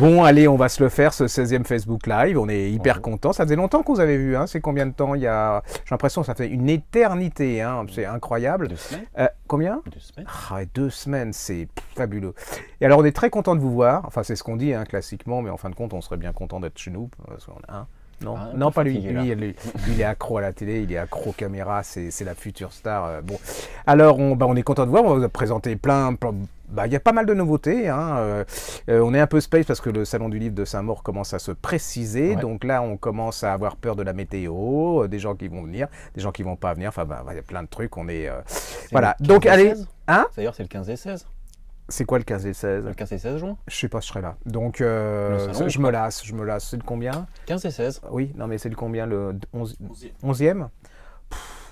Bon, allez, on va se le faire, ce 16e Facebook Live. On est hyper Bonjour. contents. Ça faisait longtemps qu'on vous avait vu. Hein. C'est combien de temps il y a... J'ai l'impression que ça fait une éternité. Hein. C'est incroyable. 2 semaines. Combien 2 semaines. Ah, ouais, 2 semaines, c'est fabuleux. Et alors, on est très content de vous voir. Enfin, c'est ce qu'on dit hein, classiquement, mais en fin de compte, on serait bien content d'être chez nous. Parce qu'on a un... Non, Ah, non, pas lui. fatigué, là. Il est accro à la télé, il est accro aux caméras, c'est la future star. Bon, alors on est content de voir. On va vous présenter il y a pas mal de nouveautés. Hein. On est un peu space parce que le salon du livre de Saint-Maur commence à se préciser. Ouais. Donc là, on commence à avoir peur de la météo, des gens qui vont venir, des gens qui vont pas venir. Enfin, il y a plein de trucs. On est voilà. Le 15 Donc et allez, 16. hein? D'ailleurs, c'est le 15 et 16. C'est quoi le 15 et 16? Le 15 et 16 juin. Je sais pas, je serai là. Donc salon, je me lasse. C'est le combien? 15 et 16. Oui, non mais c'est le combien? Le 11e?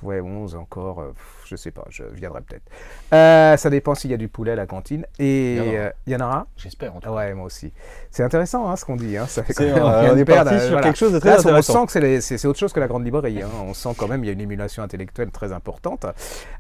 Ouais, 11 encore, je sais pas, je viendrai peut-être. Ça dépend s'il y a du poulet à la cantine. Et il y en aura? J'espère en tout cas. Ouais, moi aussi. C'est intéressant hein, ce qu'on dit. Hein. Ça fait C'est, quand même, on vient de est perdre, parti sur voilà. quelque chose de très Là, intéressant. on sent que c'est autre chose que la grande librairie. Hein. On sent quand même il y a une émulation intellectuelle très importante.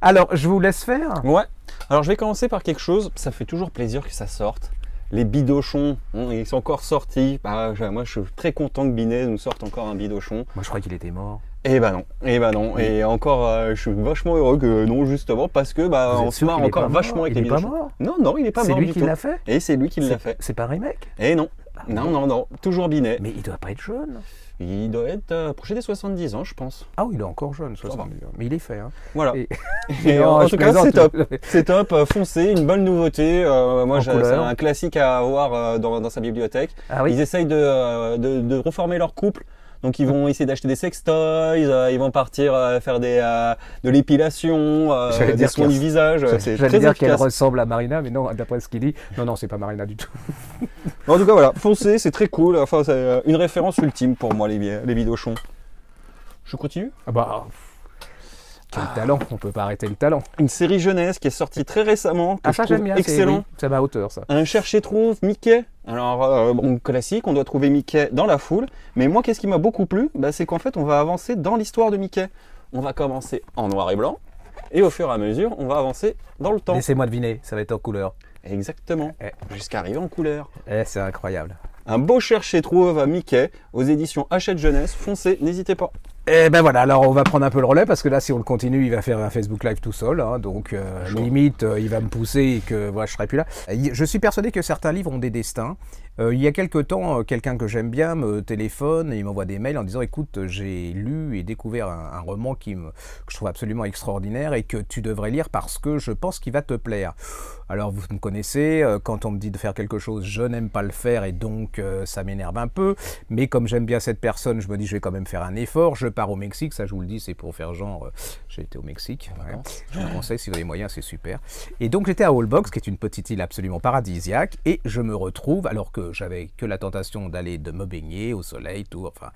Alors, je vous laisse faire. Ouais. Alors, je vais commencer par quelque chose. Ça fait toujours plaisir que ça sorte. Les bidochons, ils sont encore sortis. Bah, moi, je suis très content que Binet nous sorte encore un bidochon. Moi, je crois qu'il était mort. Eh ben non, eh ben non. Et encore, je suis vachement heureux que non, justement, parce que Vous on êtes se sûr marre qu'il est encore pas vachement mort? avec Il les est pas bidochons. mort? Non, non, il est pas C'est mort lui du qui tout. l'a fait? Et c'est lui qui l'a fait. C'est pas un remake? Et non. Ah Non, bon? non, non, toujours Binet. Mais il doit pas être jeune. Il doit être approché des 70 ans, je pense. Ah oui, il est encore jeune, 70 ans. Mais il est fait. Hein. Voilà. Et- Et Non, en je tout cas, plaisante. c'est top. C'est top, foncez, une bonne nouveauté. Moi, c'est couleur. un classique à avoir dans sa bibliothèque. Ah oui. Ils essayent de reformer leur couple. Donc, ils vont essayer d'acheter des sextoys, ils vont partir faire de l'épilation, J'allais des dire soins qu'elle- du visage. C'est J'allais très dire qu'elle efficace. ressemble à Marina, mais non, d'après ce qu'il dit, non, c'est pas Marina du tout. En tout cas, voilà, foncez, c'est très cool. Enfin, c'est une référence ultime pour moi, les bidochons. Je continue? Ah bah, quel talent, on peut pas arrêter le talent. Une série jeunesse qui est sortie très récemment, que Ah je ça trouve j'aime bien, excellent. oui, c'est à ma hauteur ça. Un cherche-et-trouve Mickey. Alors, bon, classique, on doit trouver Mickey dans la foule. Mais moi, qu'est-ce qui m'a beaucoup plu? C'est qu'en fait, on va avancer dans l'histoire de Mickey. On va commencer en noir et blanc. Et au fur et à mesure, on va avancer dans le temps. Laissez-moi deviner, ça va être en couleur. Exactement. Jusqu'à arriver en couleur. C'est incroyable. Un beau cherche-et-trouve à Mickey aux éditions Hachette Jeunesse. Foncez, n'hésitez pas. Et ben voilà, alors on va prendre un peu le relais parce que là si on le continue il va faire un Facebook Live tout seul, hein, donc limite il va me pousser et que voilà, je serai plus là. Je suis persuadé que certains livres ont des destins. Il y a quelque temps, quelqu'un que j'aime bien me téléphone et il m'envoie des mails en disant écoute j'ai lu et découvert un roman que je trouve absolument extraordinaire et que tu devrais lire parce que je pense qu'il va te plaire. Alors vous me connaissez, quand on me dit de faire quelque chose, je n'aime pas le faire et donc ça m'énerve un peu. Mais comme j'aime bien cette personne, je me dis je vais quand même faire un effort. Je pars au Mexique, ça je vous le dis, c'est pour faire genre, j'ai été au Mexique. Ouais. Je vous conseille si vous avez les moyens, c'est super. Et donc j'étais à Holbox, qui est une petite île absolument paradisiaque, et je me retrouve, alors que j'avais que la tentation de me baigner au soleil, tout, enfin,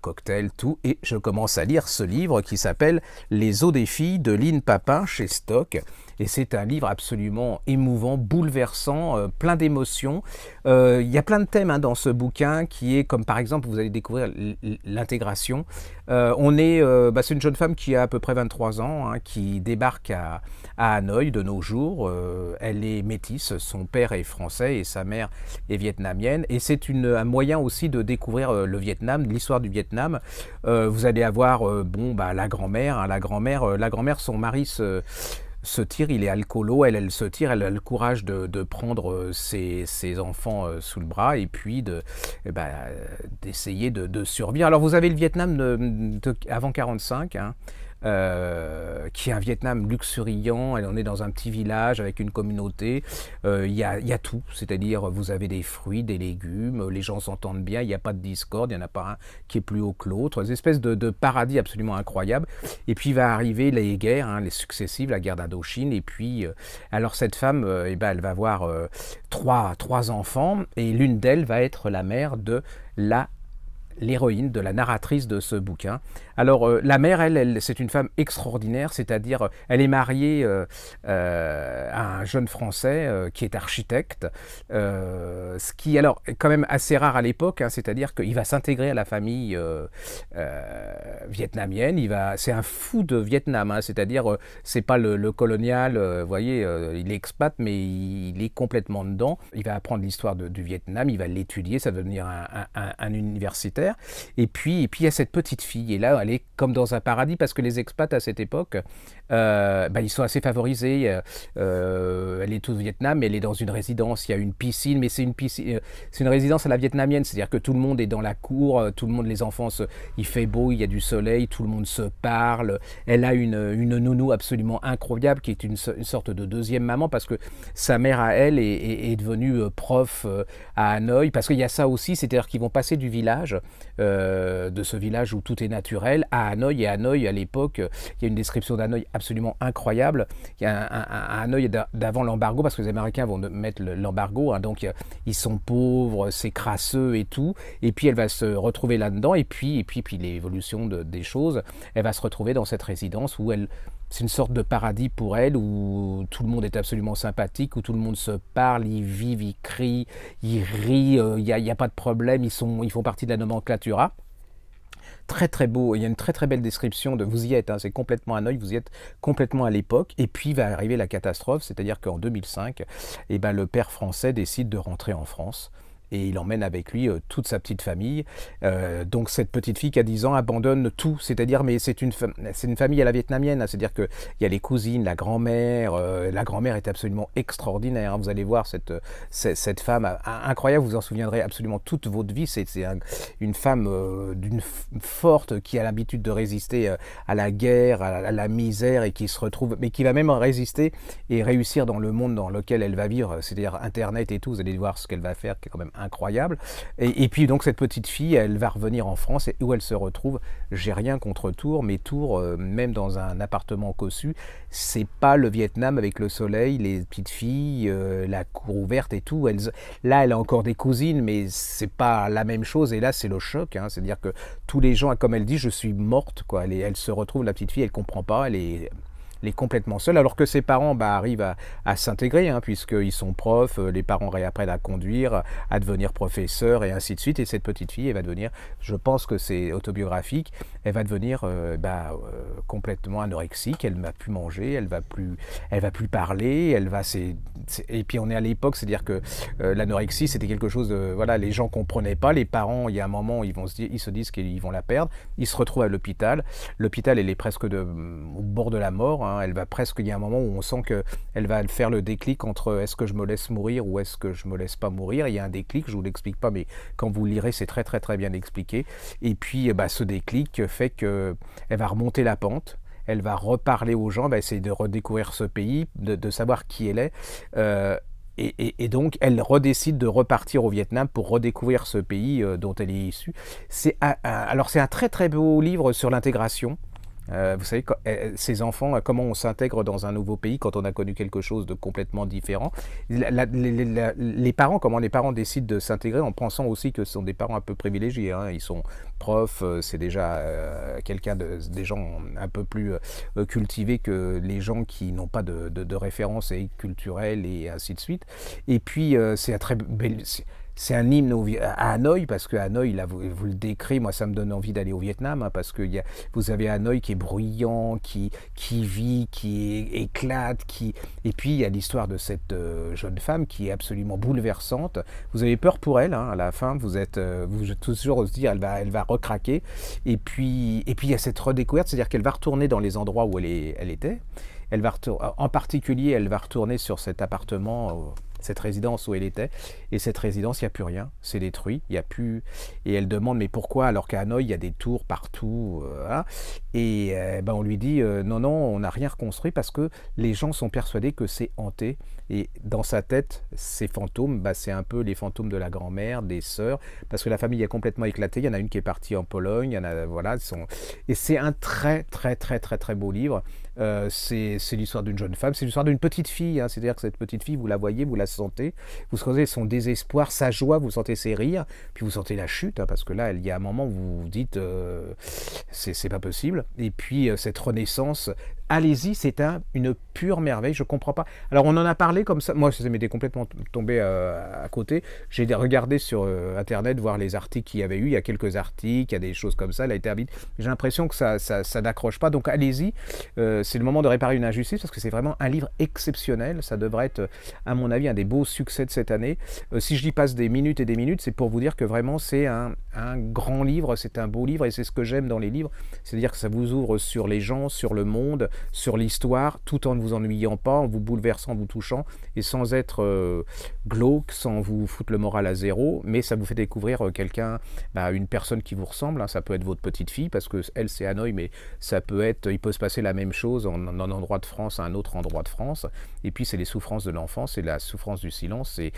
cocktail, tout, et je commence à lire ce livre qui s'appelle Les eaux des filles de Lynn Papin chez Stock. Et c'est un livre absolument émouvant, bouleversant, plein d'émotions. Il y a plein de thèmes hein, dans ce bouquin qui est comme par exemple, vous allez découvrir l'intégration. C'est une jeune femme qui a à peu près 23 ans, hein, qui débarque à Hanoï de nos jours. Elle est métisse, son père est français et sa mère est vietnamienne. Et c'est un moyen aussi de découvrir le Vietnam, l'histoire du Vietnam. Vous allez avoir la grand-mère. Hein, la grand-mère, son mari se tire, il est alcoolo, elle se tire, elle a le courage de prendre ses enfants sous le bras et puis d'essayer de survivre. Alors vous avez le Vietnam avant 45, hein, qui est un Vietnam luxuriant, on est dans un petit village avec une communauté, il y a tout, c'est-à-dire vous avez des fruits, des légumes, les gens s'entendent bien, il n'y a pas de discorde, il n'y en a pas un qui est plus haut que l'autre, des espèces de paradis absolument incroyables. Et puis va arriver les guerres, hein, les successives, la guerre d'Indochine, et puis alors cette femme, elle va avoir trois enfants, et l'une d'elles va être la mère de la l'héroïne, de la narratrice de ce bouquin. Alors, la mère, c'est une femme extraordinaire, c'est-à-dire, elle est mariée à un jeune Français qui est architecte, ce qui, alors, est quand même assez rare à l'époque, hein, c'est-à-dire qu'il va s'intégrer à la famille vietnamienne, c'est un fou de Vietnam, hein, c'est-à-dire, c'est pas le colonial, vous voyez, il est expat, mais il est complètement dedans. Il va apprendre l'histoire du Vietnam, il va l'étudier, ça va devenir un universitaire. Et puis il y a cette petite fille, et là, elle est comme dans un paradis, parce que les expats à cette époque, ils sont assez favorisés. Elle est au Vietnam, mais elle est dans une résidence, il y a une piscine, mais c'est une résidence à la vietnamienne, c'est-à-dire que tout le monde est dans la cour, tout le monde, les enfants, il fait beau, il y a du soleil, tout le monde se parle. Elle a une nounou absolument incroyable, qui est une sorte de deuxième maman, parce que sa mère à elle est devenue prof à Hanoï, parce qu'il y a ça aussi, c'est-à-dire qu'ils vont passer du village, de ce village où tout est naturel, à Hanoï. Et Hanoï, à l'époque, il y a une description d'Hanoï absolument incroyable. Il y a un Hanoï d'avant l'embargo, parce que les Américains vont mettre l'embargo, hein, donc ils sont pauvres, c'est crasseux et tout. Et puis elle va se retrouver là-dedans, et puis l'évolution des choses, elle va se retrouver dans cette résidence où c'est une sorte de paradis pour elle, où tout le monde est absolument sympathique, où tout le monde se parle, ils vivent, ils crient, ils rient, il n'y a pas de problème, ils font partie de la nomenclatura. Très très beau, il y a une très très belle description vous y êtes, hein, c'est complètement à Hanoï, vous y êtes complètement à l'époque. Et puis va arriver la catastrophe, c'est-à-dire qu'en 2005, le père français décide de rentrer en France. Et il emmène avec lui toute sa petite famille. Donc cette petite fille qui a 10 ans abandonne tout, c'est-à-dire, mais c'est une famille à la vietnamienne, hein, c'est-à-dire qu'il y a les cousines, la grand-mère est absolument extraordinaire, hein, vous allez voir cette femme incroyable, vous en souviendrez absolument toute votre vie, c'est une femme forte qui a l'habitude de résister à la guerre, à la misère, et qui se retrouve, mais qui va même résister et réussir dans le monde dans lequel elle va vivre, c'est-à-dire Internet et tout, vous allez voir ce qu'elle va faire, qui est quand même incroyable. Et puis donc cette petite fille, elle va revenir en France, et où elle se retrouve, j'ai rien contre Tours, mais Tours, même dans un appartement cossu, c'est pas le Vietnam avec le soleil, les petites filles, la cour ouverte et tout. Là, elle a encore des cousines, mais c'est pas la même chose. Et là, c'est le choc, hein, c'est-à-dire que tous les gens, comme elle dit, je suis morte, quoi. Elle se retrouve, la petite fille, elle comprend pas, elle est complètement seule, alors que ses parents arrivent à s'intégrer, hein, puisqu'ils sont profs, les parents réapprennent à conduire, à devenir professeurs, et ainsi de suite. Et cette petite fille, elle va devenir, je pense que c'est autobiographique, elle va devenir complètement anorexique, elle ne va plus manger, elle va plus parler, et puis on est à l'époque, c'est-à-dire que l'anorexie, c'était quelque chose de, voilà, les gens comprenaient pas, les parents, il y a un moment, ils se disent qu'ils vont la perdre, ils se retrouvent à l'hôpital, elle est presque au bord de la mort, hein. Elle va presque, il y a un moment où on sent qu'elle va faire le déclic entre est-ce que je me laisse mourir ou est-ce que je me laisse pas mourir. Il y a un déclic, je vous l'explique pas, mais quand vous lirez, c'est très très très bien expliqué. Et puis ce déclic fait qu'elle va remonter la pente, elle va reparler aux gens, va essayer de redécouvrir ce pays, de savoir qui elle est. Et donc, elle redécide de repartir au Vietnam pour redécouvrir ce pays dont elle est issue. Alors, c'est un très très beau livre sur l'intégration. Vous savez, ces enfants, comment on s'intègre dans un nouveau pays quand on a connu quelque chose de complètement différent. Les parents, comment les parents décident de s'intégrer, en pensant aussi que ce sont des parents un peu privilégiés, hein. Ils sont profs, c'est déjà des gens un peu plus cultivés que les gens qui n'ont pas de référence culturelle et ainsi de suite. Et puis, c'est un très bel... C'est un hymne à Hanoï, parce que Hanoï, là, vous le décrivez, moi ça me donne envie d'aller au Vietnam, hein, parce que vous avez Hanoï qui est bruyant, qui vit, qui éclate, et puis il y a l'histoire de cette jeune femme qui est absolument bouleversante. Vous avez peur pour elle, hein, à la fin, vous êtes toujours se dire elle va recraquer, et puis il y a cette redécouverte, c'est-à-dire qu'elle va retourner dans les endroits où elle était. En particulier, elle va retourner sur cet appartement, cette résidence où elle était, et cette résidence, il n'y a plus rien, c'est détruit, il n'y a plus... Et elle demande, mais pourquoi, alors qu'à Hanoï, il y a des tours partout, hein. Et on lui dit, non, on n'a rien reconstruit, parce que les gens sont persuadés que c'est hanté, et dans sa tête, ces fantômes, c'est un peu les fantômes de la grand-mère, des sœurs, parce que la famille est complètement éclatée, il y en a une qui est partie en Pologne, il y en a, voilà, et c'est un très, très, très, très, très beau livre. C'est l'histoire d'une jeune femme, c'est l'histoire d'une petite fille, hein. C'est-à-dire que cette petite fille, vous la voyez, vous la sentez. Vous sentez son désespoir, sa joie, vous sentez ses rires, puis vous sentez la chute, hein, parce que là, il y a un moment où vous vous dites c'est pas possible. Et puis cette renaissance, allez-y, c'est une pure merveille, je comprends pas. Alors on en a parlé comme ça, moi ça m'était complètement tombé à côté. J'ai regardé sur internet voir les articles qu'il y avait eu, il y a quelques articles, il y a des choses comme ça, elle a été invitée. J'ai l'impression que ça n'accroche pas, donc allez-y, c'est le moment de réparer une injustice parce que c'est vraiment un livre exceptionnel, ça devrait être à mon avis un des beaux succès de cette année. Si je dis passe des minutes et des minutes, c'est pour vous dire que vraiment c'est un grand livre, c'est un beau livre et c'est ce que j'aime dans les livres, c'est-à-dire que ça vous ouvre sur les gens, sur le monde, sur l'histoire, tout en ne vous ennuyant pas, en vous bouleversant, en vous touchant, et sans être glauque, sans vous foutre le moral à zéro, mais ça vous fait découvrir quelqu'un, une personne qui vous ressemble, hein, ça peut être votre petite fille, parce que elle c'est Hanoï, mais ça peut être, il peut se passer la même chose en un endroit de France à un autre endroit de France, et puis c'est les souffrances de l'enfance, c'est la souffrance du silence, et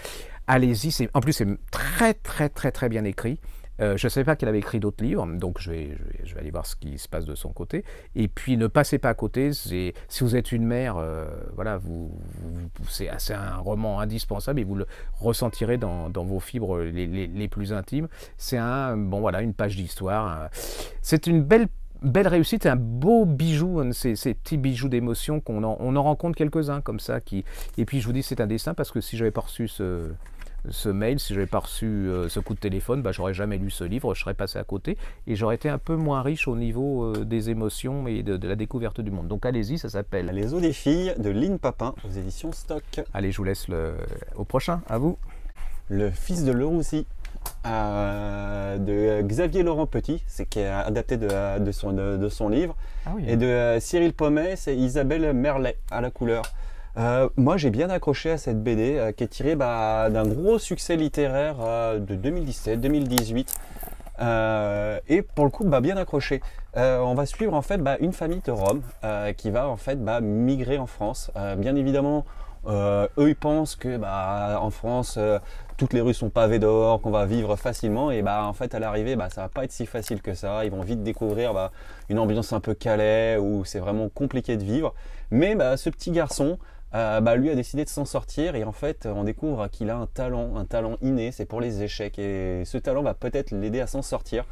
allez-y, en plus c'est très très très très bien écrit. Je ne savais pas qu'elle avait écrit d'autres livres, donc je vais aller voir ce qui se passe de son côté. Et puis ne passez pas à côté, si vous êtes une mère, voilà, c'est un roman indispensable et vous le ressentirez dans vos fibres les plus intimes. C'est une page d'histoire. C'est une belle réussite, c'est un beau bijou, ces petits bijoux d'émotion on en rencontre quelques-uns comme ça. Et puis je vous dis, c'est un destin parce que si je n'avais pas reçu ce mail, si je n'avais pas reçu ce coup de téléphone, j'aurais jamais lu ce livre, je serais passé à côté et j'aurais été un peu moins riche au niveau des émotions et de la découverte du monde. Donc allez-y, ça s'appelle Les Os des filles de Lynn Papin aux éditions Stock. Allez, je vous laisse au prochain, à vous. Le fils de Leroussi de Xavier Laurent Petit, c'est qui est adapté de son livre. Ah oui. Et de Cyril Pommet, c'est Isabelle Merlet à la couleur. Moi j'ai bien accroché à cette BD qui est tirée d'un gros succès littéraire de 2017-2018 et pour le coup bien accroché. On va suivre en fait une famille de Roms qui va en fait migrer en France. Bien évidemment eux ils pensent que en France toutes les rues sont pavées d'or, qu'on va vivre facilement et en fait à l'arrivée ça va pas être si facile que ça. Ils vont vite découvrir une ambiance un peu Calais où c'est vraiment compliqué de vivre. Mais ce petit garçon lui a décidé de s'en sortir et en fait on découvre qu'il a un talent inné, c'est pour les échecs et ce talent va peut-être l'aider à s'en sortir.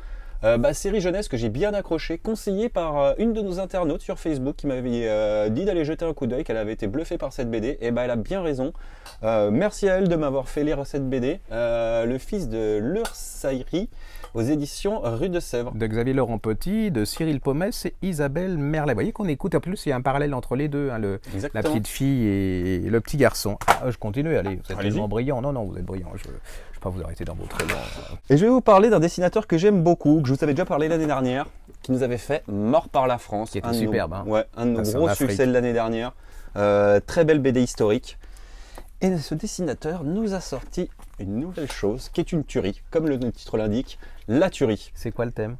Série jeunesse que j'ai bien accroché, conseillée par une de nos internautes sur Facebook qui m'avait dit d'aller jeter un coup d'œil, qu'elle avait été bluffée par cette BD et elle a bien raison. Merci à elle de m'avoir fait lire cette BD. Le fils de l'Ursaïri aux éditions Rue de Sèvres. De Xavier Laurent Petit, de Cyril Pommet et Isabelle Merlet. Vous voyez qu'on écoute, en plus il y a un parallèle entre les deux, hein, la petite fille et le petit garçon. Je continue, allez, vous êtes tellement brillant. Non, vous êtes brillant, je ne vais pas vous arrêter dans votre élan. Et je vais vous parler d'un dessinateur que j'aime beaucoup, que je vous avais déjà parlé l'année dernière, qui nous avait fait Mort par la France. Qui était superbe. Un de nos gros succès de l'année dernière. Très belle BD historique. Et ce dessinateur nous a sorti une nouvelle chose qui est une tuerie, comme le titre l'indique, la tuerie. C'est quoi le thème?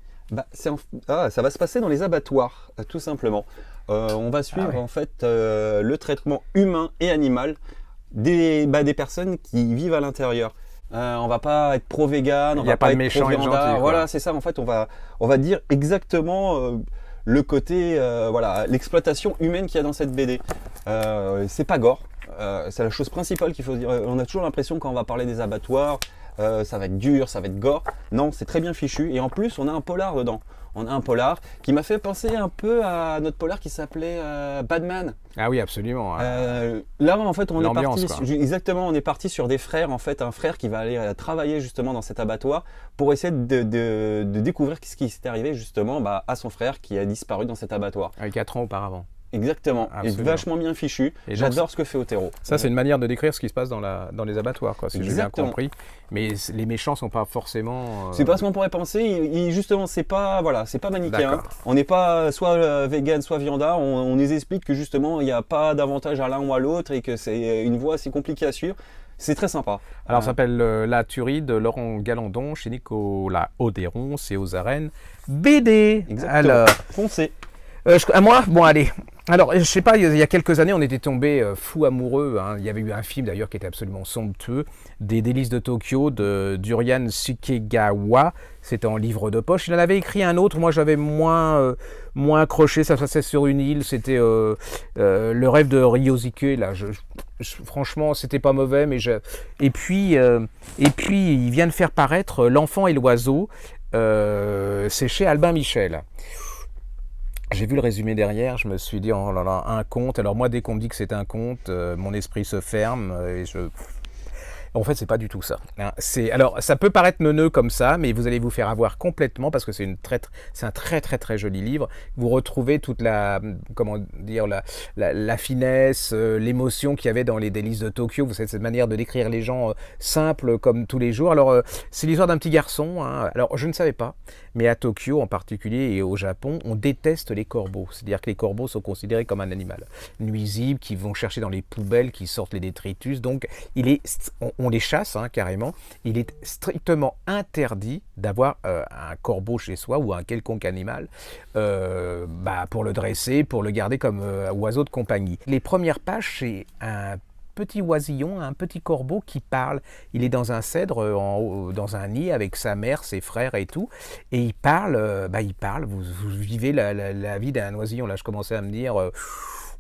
Ça va se passer dans les abattoirs, tout simplement. On va suivre en fait le traitement humain et animal des personnes qui vivent à l'intérieur. On va pas être pro-vegan, on va pas être méchant et gentil. Voilà, c'est ça. En fait, on va dire exactement le côté, l'exploitation humaine qu'il y a dans cette BD. C'est pas gore. C'est la chose principale qu'il faut dire. On a toujours l'impression quand on va parler des abattoirs, ça va être dur, ça va être gore. Non, c'est très bien fichu. Et en plus, on a un polar dedans. On a un polar qui m'a fait penser un peu à notre polar qui s'appelait Batman. Ah oui, absolument. Là, en fait, on est parti sur des frères. En fait, un frère qui va aller travailler justement dans cet abattoir pour essayer de découvrir ce qui s'est arrivé justement à son frère qui a disparu dans cet abattoir. 4 ans auparavant. Exactement, et vachement bien fichu. Et j'adore ce que fait Otero. Ça, c'est une manière de décrire ce qui se passe dans les abattoirs, si j'ai bien compris. Mais les méchants sont pas forcément. C'est pas ce qu'on pourrait penser. Justement, c'est pas manichéen. On n'est pas soit vegan, soit viandard. On nous explique que justement, il n'y a pas d'avantage à l'un ou à l'autre et que c'est une voie assez compliquée à suivre. C'est très sympa. Alors, ça s'appelle La tuerie de Laurent Galandon chez Nicolas Odéron, c'est aux arènes BD. Exactement. Alors, foncez. À moi, bon allez. Alors, je sais pas, il y a quelques années, on était tombé fou amoureux, hein. Il y avait eu un film d'ailleurs qui était absolument somptueux, des Délices de Tokyo de d'Urian Sukegawa. C'était en livre de poche. Il en avait écrit un autre. Moi, j'avais moins accroché. Ça se passait sur une île. C'était Le rêve de Ryosuke. Là, franchement, c'était pas mauvais. Et puis, il vient de faire paraître L'Enfant et l'Oiseau. C'est chez Albin Michel. J'ai vu le résumé derrière, je me suis dit, oh là là, un conte. Alors moi, dès qu'on me dit que c'est un conte, mon esprit se ferme et je... En fait, c'est pas du tout ça, hein. Alors, ça peut paraître neuneux comme ça, mais vous allez vous faire avoir complètement parce que c'est un très très très joli livre. Vous retrouvez toute comment dire, la finesse, l'émotion qu'il y avait dans les Délices de Tokyo. Vous savez, cette manière de décrire les gens simples comme tous les jours. Alors, c'est l'histoire d'un petit garçon, hein. Alors, je ne savais pas, mais à Tokyo en particulier et au Japon, on déteste les corbeaux. C'est-à-dire que les corbeaux sont considérés comme un animal nuisible, qui vont chercher dans les poubelles, qui sortent les détritus. Donc, on les chasse, hein, carrément. Il est strictement interdit d'avoir un corbeau chez soi ou un quelconque animal pour le dresser, pour le garder comme oiseau de compagnie. Les premières pages, c'est un petit oisillon, un petit corbeau qui parle. Il est dans un cèdre, dans un nid avec sa mère, ses frères et tout. Et il parle, vous vivez la vie d'un oisillon. Là, je commençais à me dire...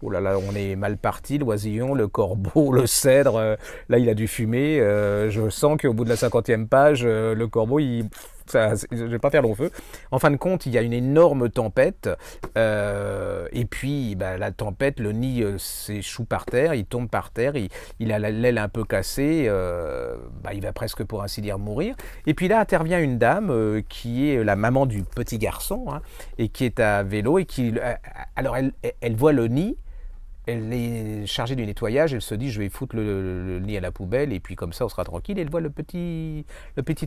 oh là là, on est mal parti, l'oisillon, le corbeau, le cèdre, là il a dû fumer. Je sens qu'au bout de la 50e page, le corbeau, je ne vais pas faire long feu. En fin de compte, il y a une énorme tempête. Et puis, la tempête, le nid s'échoue par terre, il tombe par terre, il a l'aile un peu cassée, il va presque pour ainsi dire mourir. Et puis là intervient une dame qui est la maman du petit garçon, hein, et qui est à vélo et qui... alors elle voit le nid. Elle est chargée du nettoyage, elle se dit je vais foutre le nid à la poubelle et puis comme ça on sera tranquille. Elle voit le petit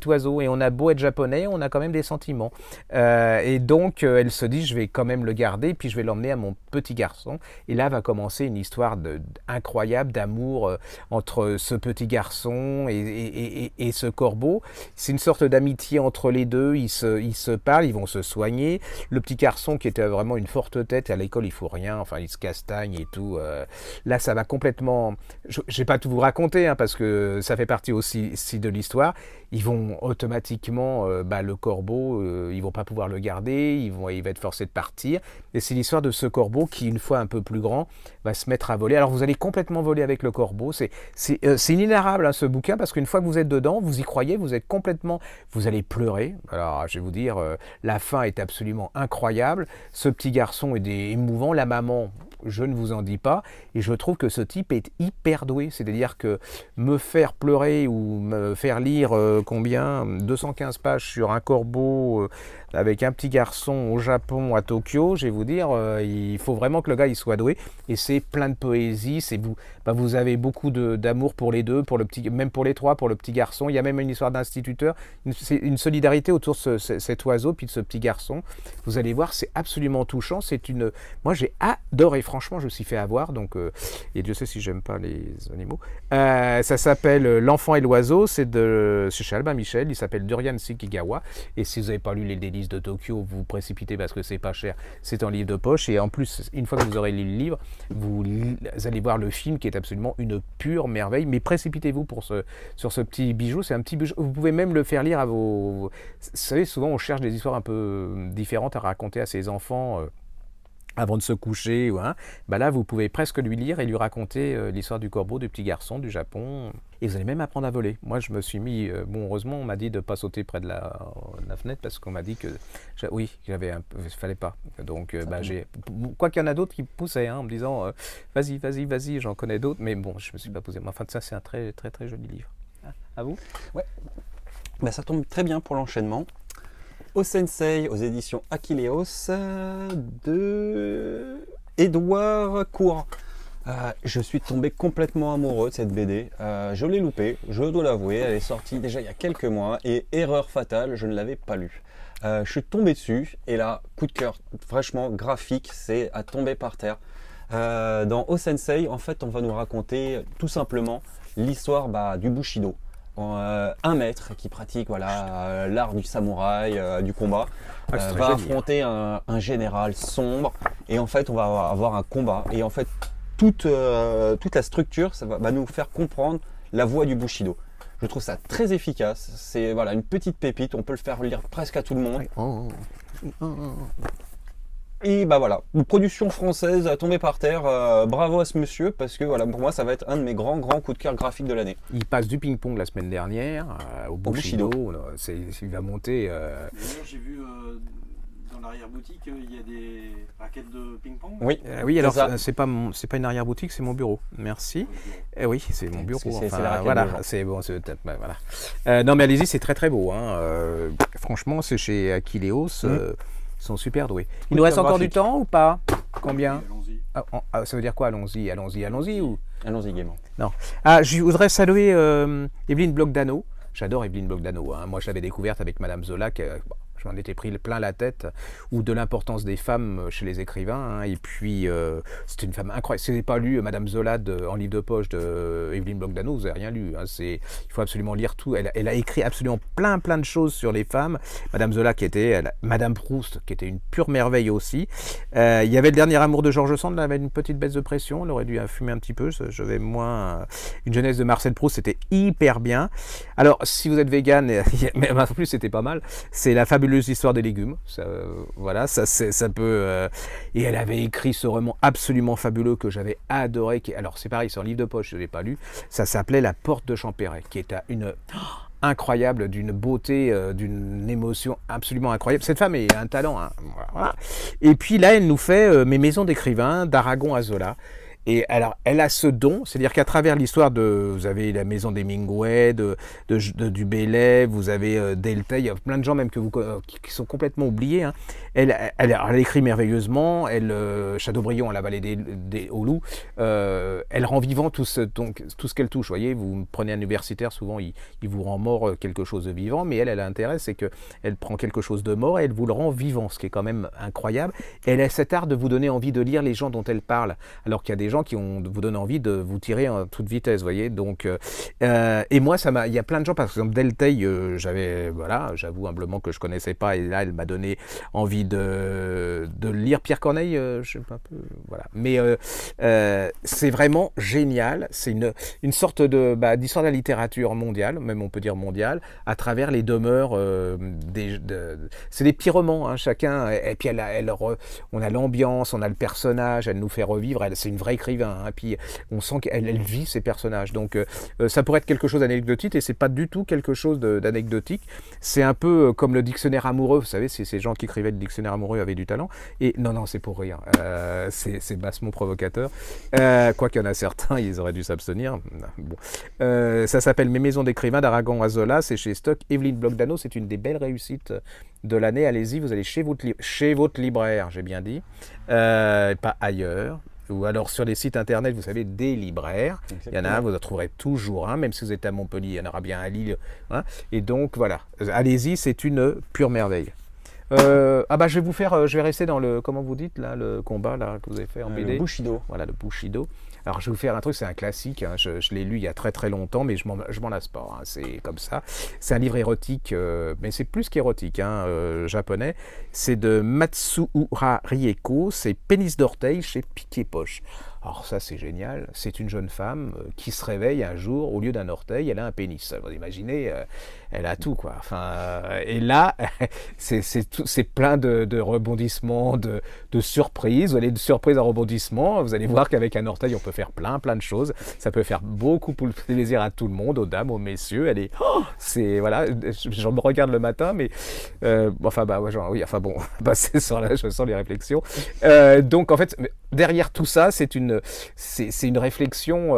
oiseau et on a beau être japonais, on a quand même des sentiments. Et donc elle se dit je vais quand même le garder et puis je vais l'emmener à mon petit garçon. Et là va commencer une histoire incroyable d'amour entre ce petit garçon et ce corbeau. C'est une sorte d'amitié entre les deux, ils se parlent, ils vont se soigner. Le petit garçon qui était vraiment une forte tête, à l'école il faut rien, enfin il se castagne et tout. Là ça va complètement, je vais pas tout vous raconter, hein, parce que ça fait partie aussi de l'histoire. Ils vont automatiquement, le corbeau, ils vont pas pouvoir le garder, il va être forcé de partir. Et c'est l'histoire de ce corbeau qui, une fois un peu plus grand, va se mettre à voler. Alors vous allez complètement voler avec le corbeau. C'est inénarrable, hein, ce bouquin, parce qu'une fois que vous êtes dedans, vous y croyez, vous êtes complètement, vous allez pleurer. Alors je vais vous dire, la fin est absolument incroyable. Ce petit garçon est émouvant, la maman, je ne vous en dis pas, et je trouve que ce type est hyper doué, c'est-à-dire que me faire pleurer ou me faire lire 215 pages sur un corbeau avec un petit garçon au Japon, à Tokyo, je vais vous dire, il faut vraiment que le gars il soit doué, et c'est plein de poésie, vous avez beaucoup d'amour pour les deux, même pour les trois, pour le petit garçon. Il y a même une histoire d'instituteur, une solidarité autour de cet oiseau puis de ce petit garçon. Vous allez voir, c'est absolument touchant. Moi j'ai adoré, franchement, je me suis fait avoir, donc et Dieu sait si j'aime pas les animaux. Ça s'appelle L'Enfant et l'Oiseau, c'est chez Albin Michel, il s'appelle Durian Sukegawa, et si vous n'avez pas lu Les Délices de Tokyo, vous précipitez parce que c'est pas cher, c'est en livre de poche, et en plus, une fois que vous aurez lu le livre, vous allez voir le film qui est absolument une pure merveille, mais précipitez-vous sur ce petit bijou. C'est un petit bijou, vous pouvez même le faire lire à vos... Vous savez, souvent on cherche des histoires un peu différentes à raconter à ses enfants avant de se coucher, hein. Là vous pouvez presque lui lire et lui raconter l'histoire du corbeau, du petit garçon du Japon, et vous allez même apprendre à voler. Moi je me suis mis, heureusement on m'a dit de ne pas sauter près de la fenêtre, parce qu'on m'a dit que fallait pas, donc quoi qu'il y en a d'autres qui poussaient, hein, en me disant vas-y, j'en connais d'autres, mais bon, je me suis pas posé. Mais enfin, ça c'est un très très très joli livre. À vous? Ouais. Ça tombe très bien pour l'enchaînement. Osensei aux éditions Akileos de Édouard Cour. Je suis tombé complètement amoureux de cette BD. Je l'ai loupée, je dois l'avouer. Elle est sortie déjà il y a quelques mois et erreur fatale, je ne l'avais pas lue. Je suis tombé dessus et là, coup de cœur, fraîchement graphique, c'est à tomber par terre. Dans Osensei, en fait, on va nous raconter tout simplement l'histoire du Bushido. Un maître qui pratique l'art du samouraï, du combat, va affronter un général sombre Et en fait, on va avoir un combat. Et en fait, toute la structure, ça va nous faire comprendre la voie du Bushido. Je trouve ça très efficace. C'est voilà, une petite pépite. On peut le faire lire presque à tout le monde. Et bah voilà, une production française à tomber par terre. Bravo à ce monsieur, parce que voilà, pour moi, ça va être un de mes grands coups de cœur graphiques de l'année. Il passe du ping-pong la semaine dernière au Bushido. Il va monter. D'ailleurs, j'ai vu dans l'arrière-boutique, il y a des raquettes de ping-pong. Oui, oui, alors c'est pas une arrière-boutique, c'est mon bureau. Merci. Oui, c'est mon bureau. Voilà, c'est bon, c'est peut-être. Voilà. Non, mais allez-y, c'est très très beau. Hein. Franchement, c'est chez Akileos. Ils sont super doués. Il nous reste encore du temps ou pas? Combien? Allons-y. Ça veut dire quoi? Allons-y ou... Allons-y gaiement. Non. Je voudrais saluer Evelyne Blogdano. J'adore Evelyne Blogdano. Hein. Moi, je l'avais découverte avec Madame Zola. Je m'en étais pris plein la tête, ou de l'importance des femmes chez les écrivains. Hein. Et puis, c'est une femme incroyable. Si vous n'avez pas lu Madame Zola en livre de poche de Evelyne Blogdano, vous n'avez rien lu. Hein. Il faut absolument lire tout. Elle a écrit absolument plein de choses sur les femmes. Madame Zola, Madame Proust, qui était une pure merveille aussi. Il y avait Le Dernier Amour de George Sand, elle avait une petite baisse de pression. Elle aurait dû fumer un petit peu. Je vais moins. Une jeunesse de Marcel Proust, c'était hyper bien. Alors, si vous êtes vegan, mais en plus, c'était pas mal. C'est La fabuleuse histoire des légumes, voilà, ça peut. Et elle avait écrit ce roman absolument fabuleux que j'avais adoré. Alors c'est pareil, c'est un livre de poche, je ne l'ai pas lu. Ça s'appelait La Porte de Champéret, qui est incroyable, d'une beauté, d'une émotion absolument incroyable. Cette femme est un talent. Hein. Voilà. Et puis là, elle nous fait Mes maisons d'écrivains, d'Aragon à Zola. Et alors, elle a ce don, c'est-à-dire qu'à travers l'histoire vous avez la maison d'Hemingway, du Bellay, vous avez Delta, il y a plein de gens même qui sont complètement oubliés. Hein. Elle écrit merveilleusement, Chateaubriand, La vallée aux loups, elle rend vivant tout ce qu'elle touche. Vous voyez, vous prenez un universitaire, souvent il vous rend mort quelque chose de vivant, mais elle a intérêt, c'est qu'elle prend quelque chose de mort et elle vous le rend vivant, ce qui est quand même incroyable. Et elle a cet art de vous donner envie de lire les gens dont elle parle, alors qu'il y a des gens qui vous donnent envie de vous tirer en toute vitesse, vous voyez. Donc, et moi, il y a plein de gens, par exemple Delteil, j'avoue humblement que je connaissais pas, et là, elle m'a donné envie de lire. Pierre Corneille, je sais pas un peu, voilà. Mais c'est vraiment génial. C'est une sorte d'histoire de la littérature mondiale, même on peut dire mondiale, à travers les demeures c'est des petits romans, hein, chacun. Et puis on a l'ambiance, on a le personnage, elle nous fait revivre. C'est une vraie écrivain, hein, et puis on sent qu'elle vit ses personnages, donc ça pourrait être quelque chose d'anecdotique, et c'est pas du tout quelque chose d'anecdotique. C'est un peu comme le dictionnaire amoureux, vous savez, ces gens qui écrivaient le dictionnaire amoureux avaient du talent, et non, c'est pour rire, c'est bassement provocateur, quoi qu'il y en a certains, ils auraient dû s'abstenir. Bon. Ça s'appelle Mes maisons d'écrivains, d'Aragon à Zola, c'est chez Stock. Evelyne Blogdano, c'est une des belles réussites de l'année. Allez-y, vous allez chez votre libraire, j'ai bien dit, pas ailleurs. Ou alors sur les sites internet, vous savez, des libraires. Exactement. Il y en a un, vous en trouverez toujours un, même si vous êtes à Montpellier, il y en aura bien à Lille. Hein. Et donc voilà, allez-y, c'est une pure merveille. Je vais rester dans le, comment vous dites là, le combat là que vous avez fait en BD. Le Bushido. Voilà, le Bushido. Alors je vais vous faire un truc, c'est un classique, hein. Je l'ai lu il y a très longtemps, mais je m'en lasse pas, hein. C'est comme ça. C'est un livre érotique, mais c'est plus qu'érotique, hein, japonais. C'est de Matsuura Rieko, c'est Pénis d'orteil chez Piquet Poche. Alors ça c'est génial, c'est une jeune femme qui se réveille un jour, au lieu d'un orteil, elle a un pénis. Vous imaginez, elle a tout quoi. Enfin, et là, c'est plein de rebondissements, de surprises. Vous allez de surprise à rebondissement, vous allez voir qu'avec un orteil on peut faire plein de choses. Ça peut faire beaucoup plaisir à tout le monde, aux dames, aux messieurs. Voilà, je me regarde le matin, mais passer sur les réflexions. Donc en fait, derrière tout ça, c'est une réflexion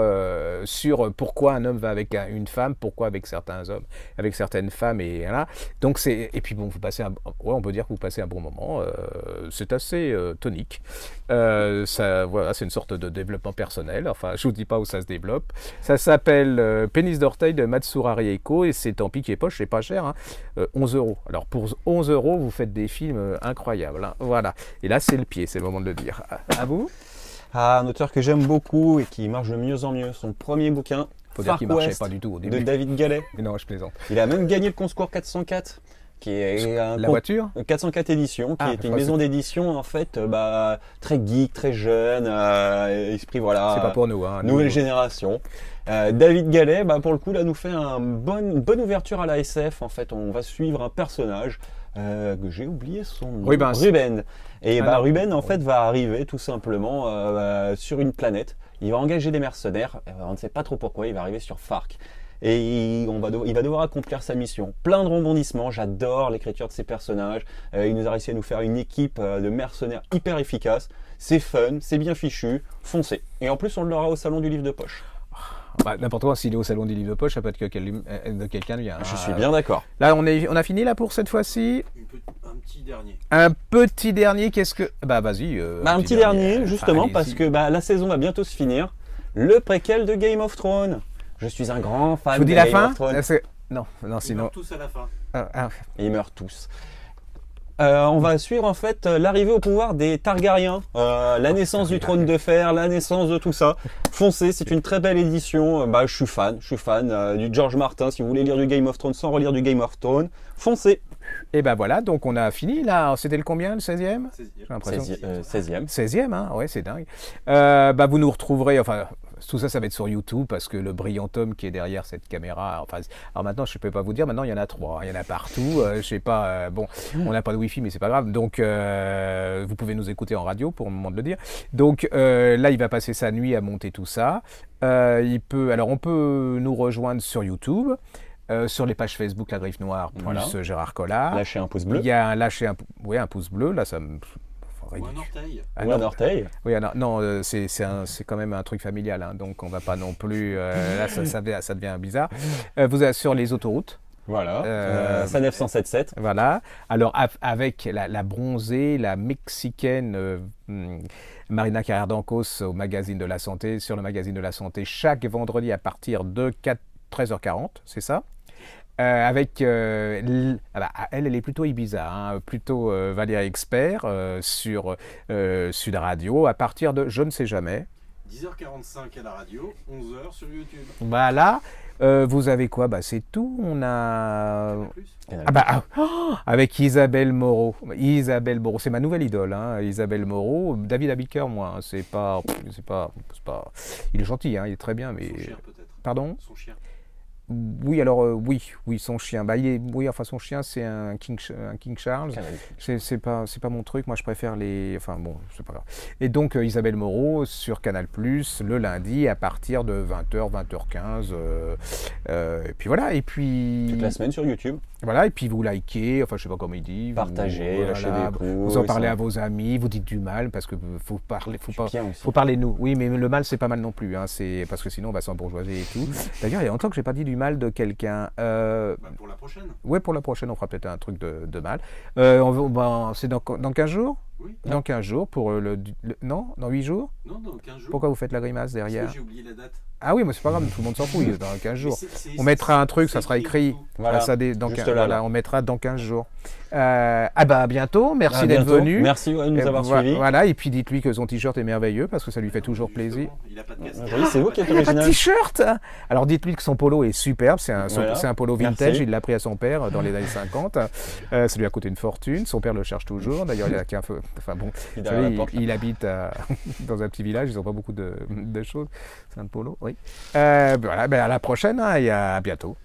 sur pourquoi un homme va avec une femme, pourquoi avec certains hommes, avec certaines femmes, et voilà. Donc et puis bon, on peut dire que vous passez un bon moment. C'est assez tonique. Voilà, c'est une sorte de développement personnel. Enfin, je vous dis pas où ça se développe. Ça s'appelle Pénis d'orteil de Matsuura Rieko, et c'est en piqué poche, c'est pas cher, hein, 11 €. Alors pour 11 €, vous faites des films incroyables. Hein, voilà. Et là, c'est le pied, c'est le moment de le dire. À vous. Un auteur que j'aime beaucoup et qui marche de mieux en mieux. Son premier bouquin, faut dire qu'il marchait pas du tout au début. De David Gallet. Mais non, je plaisante. Il a même gagné le concours 404, qui est La voiture 404 éditions, qui Ah, est je une crois maison que d'édition en fait très geek, très jeune, esprit voilà. C'est pas pour nous. Hein, Nouvelle nous, génération. David Gallet, pour le coup, là, nous fait une bonne ouverture à la SF. En fait, on va suivre un personnage que j'ai oublié son nom. Ruben. Et Ruben, en fait, va arriver tout simplement sur une planète. Il va engager des mercenaires. On ne sait pas trop pourquoi. Il va arriver sur Fark. Et il va devoir accomplir sa mission. Plein de rebondissements. J'adore l'écriture de ces personnages. Il nous a réussi à nous faire une équipe de mercenaires hyper efficace. C'est fun, c'est bien fichu. Foncez. Et en plus, on l'aura au salon du livre de poche. N'importe quoi, s'il est au salon du livre de poche, ça peut être que de quelqu'un de bien. Je suis bien d'accord. Là, on a fini là pour cette fois-ci. Un petit dernier. Un petit dernier, qu'est-ce que... vas-y. Un petit dernier, justement, parce que la saison va bientôt se finir. Le préquel de Game of Thrones. Je suis un grand fan de Game of Thrones. Non, Ils sinon... meurent tous à la fin. Ils meurent tous. On va suivre en fait l'arrivée au pouvoir des Targaryens, la naissance du trône de fer, la naissance de tout ça. Foncez, c'est une très belle édition. Je suis fan du George Martin. Si vous voulez lire du Game of Thrones sans relire du Game of Thrones, foncez. Et voilà, donc on a fini là. C'était le combien, le 16e? 16e. 16e, hein, ouais, c'est dingue. Vous nous retrouverez, enfin, tout ça, ça va être sur YouTube parce que le brillant homme qui est derrière cette caméra, enfin, alors maintenant, je ne peux pas vous dire, maintenant, il y en a 3, il y en a partout. Je sais pas, on n'a pas de Wi-Fi, mais c'est pas grave. Donc, vous pouvez nous écouter en radio pour le moment de le dire. Donc, là, il va passer sa nuit à monter tout ça. Alors, on peut nous rejoindre sur YouTube. Sur les pages Facebook La Griffe Noire plus Gérard Collard. Lâchez un pouce bleu. Il y a un pouce bleu, là ça me... Ou un orteil. Ou un orteil. Oui, non, c'est quand même un truc familial, hein, donc on va pas non plus... là ça devient bizarre. Vous êtes sur les autoroutes. Voilà, SANEF 107.7. Voilà, alors avec la bronzée, la mexicaine Marina Carrère d'Ancos au magazine de la santé, sur le magazine de la santé, chaque vendredi à partir de 13h40, c'est ça. Avec elle est plutôt Ibiza, hein, plutôt Valérie Expert sur Sud Radio à partir de je ne sais jamais. 10h45 à la radio, 11h sur YouTube. Voilà. Vous avez quoi? C'est tout. On a avec Isabelle Moreau. Isabelle Moreau, c'est ma nouvelle idole. Hein, Isabelle Moreau. David Abiker, moi, c'est pas. Il est gentil, hein, il est très bien, mais. Son chien peut-être. Pardon? Son chien. Oui, alors oui, son chien. Son chien, c'est un King Charles. C'est pas mon truc. Moi, je préfère les. Enfin bon, c'est pas grave. Et donc Isabelle Moreau sur Canal+ le lundi à partir de 20h, 20h15. Et puis voilà. Et puis toute la semaine sur YouTube. Voilà. Et puis vous likez. Enfin, je sais pas comment il dit. Partagez, lâchez des pouces. Vous en parlez à vos amis. Vous dites du mal parce que faut parler de nous. Oui, mais le mal c'est pas mal non plus. Hein, c'est parce que sinon on va s'embourgeoiser et tout. D'ailleurs, il y a longtemps que j'ai pas dit du mal de quelqu'un. Pour la prochaine. Ouais, pour la prochaine, on fera peut-être un truc de mal. C'est dans 15 jours? Oui. Dans 15 jours pour non, dans 8 jours? Non, dans 15 jours. Pourquoi vous faites la grimace derrière? Parce que j'ai oublié la date. Ah oui, mais c'est pas grave, tout le monde s'en fout, dans 15 jours. On mettra un truc, ça sera écrit. Voilà, on mettra dans 15 jours. À bientôt, merci d'être venu. Merci de nous avoir suivis. Voilà, et puis dites-lui que son t-shirt est merveilleux parce que ça lui fait toujours plaisir. Il a pas de casquette. Oui, c'est vous qui êtes Il n'a pas de original. t-shirt. Alors dites-lui que son polo est superbe, c'est un polo vintage, Merci. il l'a pris à son père dans les années 50. Ça lui a coûté une fortune, son père le cherche toujours. D'ailleurs, il a qu'un feu. Enfin bon, il habite dans un petit village, ils n'ont pas beaucoup de choses. C'est un polo, oui. Voilà, à la prochaine, hein, et à bientôt.